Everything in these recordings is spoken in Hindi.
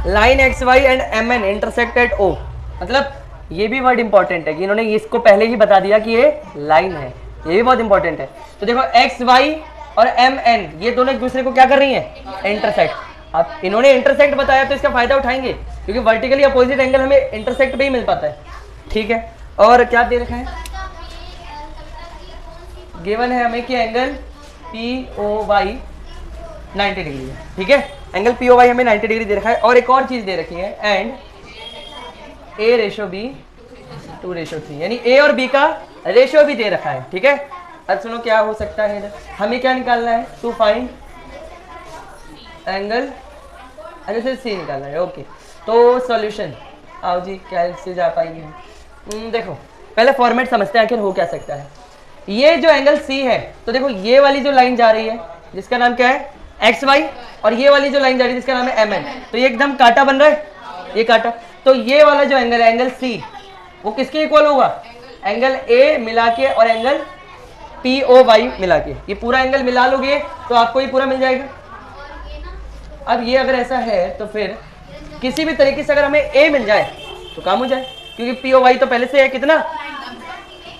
Line X Y and M N intersect at O, मतलब ये भी वर्ड इंपॉर्टेंट है कि इन्होंने इसको पहले ही बता दिया कि ये लाइन है, ये भी बहुत इंपॉर्टेंट है। तो देखो एक्स वाई और एम एन ये दोनों एक दूसरे को क्या कर रही हैं, इंटरसेक्ट। अब इन्होंने इंटरसेक्ट बताया तो इसका फायदा उठाएंगे, क्योंकि वर्टिकली अपोजिट एंगल हमें इंटरसेक्ट पे ही मिल पाता है, ठीक है। और क्या दे रखा है, गिवन है हमें कि angle P O Y 90 degree है, ठीक है। एंगल पी ओ वाई हमें 90 डिग्री दे रखा है, और एक और चीज दे रखी है एंड ए रेशो बी 2:3, यानी ए और बी का रेशो भी दे रखा है, ठीक है। अब सुनो क्या हो सकता है, हमें क्या निकालना है, टू फाइंड एंगल, अच्छा सिर्फ सी निकालना है, ओके। तो सॉल्यूशन आओ जी, कैसे जा पाएंगे। देखो पहले फॉर्मेट समझते हैं आखिर हो क्या सकता है। ये जो एंगल सी है, तो देखो ये वाली जो लाइन जा रही है जिसका नाम क्या है एक्स वाई, और ये वाली जो लाइन जा रही है जिसका नाम है एम एन, तो ये एकदम कांटा बन रहा है, ये कांटा। तो ये वाला जो एंगल है एंगल सी, वो किसके इक्वल होगा, एंगल ए मिला के और एंगल पी ओ वाई मिला के, ये पूरा एंगल मिला लोगे तो आपको ये पूरा मिल जाएगा। अब ये अगर ऐसा है तो फिर किसी भी तरीके से अगर हमें ए मिल जाए तो काम हो जाए, क्योंकि पी ओ वाई तो पहले से है कितना।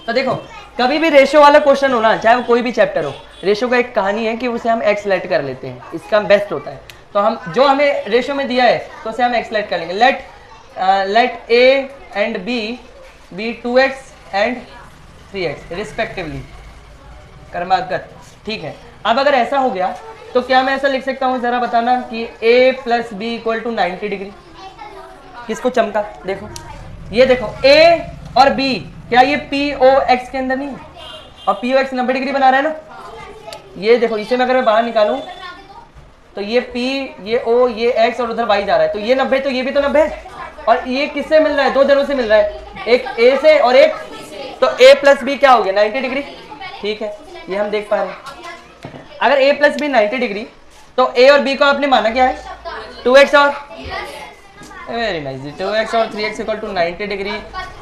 तो देखो कभी भी रेशो वाला क्वेश्चन हो ना, चाहे वो कोई भी चैप्टर हो, रेशो का एक कहानी है कि उसे हम एक्स लेट कर लेते हैं, इसका बेस्ट होता है। तो हम जो हमें रेशो में दिया है तो उसे हम एक्स लेट कर लेंगे। Let A and B be 2x and 3x respectively, क्रमागत, ठीक है। अब अगर ऐसा हो गया तो क्या मैं ऐसा लिख सकता हूँ, जरा बताना, कि a plus B equal to 90 degree. किसको चमका, देखो ये देखो a और b, क्या ये पी ओ एक्स के अंदर नहीं है, और पी ओ एक्स 90 डिग्री बना रहा है ना। ये देखो इसे मैं अगर मैं बाहर निकालूं तो ये p, ये o, ये x और उधर y जा रहा है, तो ये 90 तो ये भी तो 90 है। और ये किससे मिल रहा है, दो जनों से मिल रहा है, एक a से और एक, तो a प्लस बी क्या हो गया 90 डिग्री, ठीक है। ये हम देख पा रहे हैं, अगर a प्लस बी 90 डिग्री तो a और b को आपने माना क्या है 2x और, वेरी नाइस, 2x और 3x equal to 90 degree,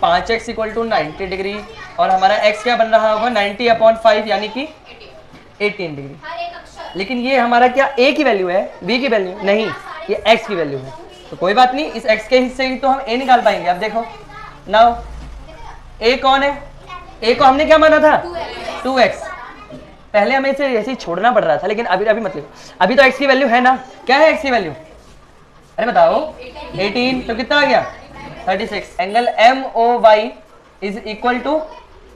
5x equal to 90 degree, और हमारा x क्या बन रहा होगा 90/5 यानी कि 18 डिग्री। लेकिन ये हमारा क्या a की वैल्यू है, b की वैल्यू नहीं, ये x की वैल्यू है। तो कोई बात नहीं, इस x के हिस्से ही तो हम a निकाल पाएंगे। अब देखो नाउ a कौन है, a को हमने क्या माना था 2x, पहले हमें इसे ऐसे ही छोड़ना पड़ रहा था, लेकिन अभी मतलब अभी तो x की वैल्यू है ना, क्या है x की वैल्यू, अरे बताओ 18, तो कितना आ गया 36। Angle M O Y is equal to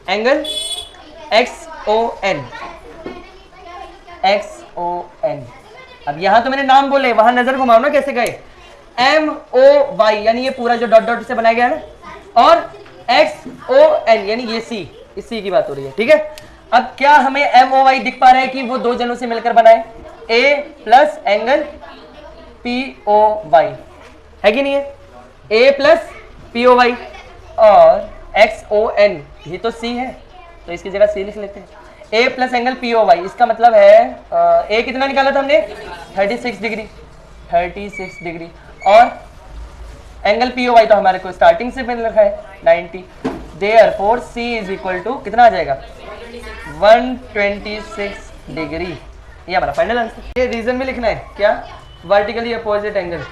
angle X O N, X O N. अब यहां तो मैंने नाम बोले, वहां नजर घुमाओ ना कैसे गए, एम ओ वाई यानी ये पूरा जो डॉट डॉट से बनाया गया है ना, और एक्स ओ एन यानी ये सी, इस सी की बात हो रही है, ठीक है। अब क्या हमें एम ओ वाई दिख पा रहा है कि वो दो जनों से मिलकर बनाए, A plus angle P O Y, है कि नहीं है, A plus P O Y, और एक्स ओ एन ये तो सी है, तो इसकी जगह सी लिख लेते हैं, A plus angle P O Y, इसका मतलब है ए कितना निकाला था हमने 36 डिग्री, 36 डिग्री, और एंगल पी ओ वाई तो हमारे को स्टार्टिंग से मिल रखा है 90, therefore C is equal to कितना आ जाएगा 126 डिग्री। ये हमारा फाइनल आंसर। ये रीजन भी लिखना है क्या, वर्टिकली अपोजिट एंगल।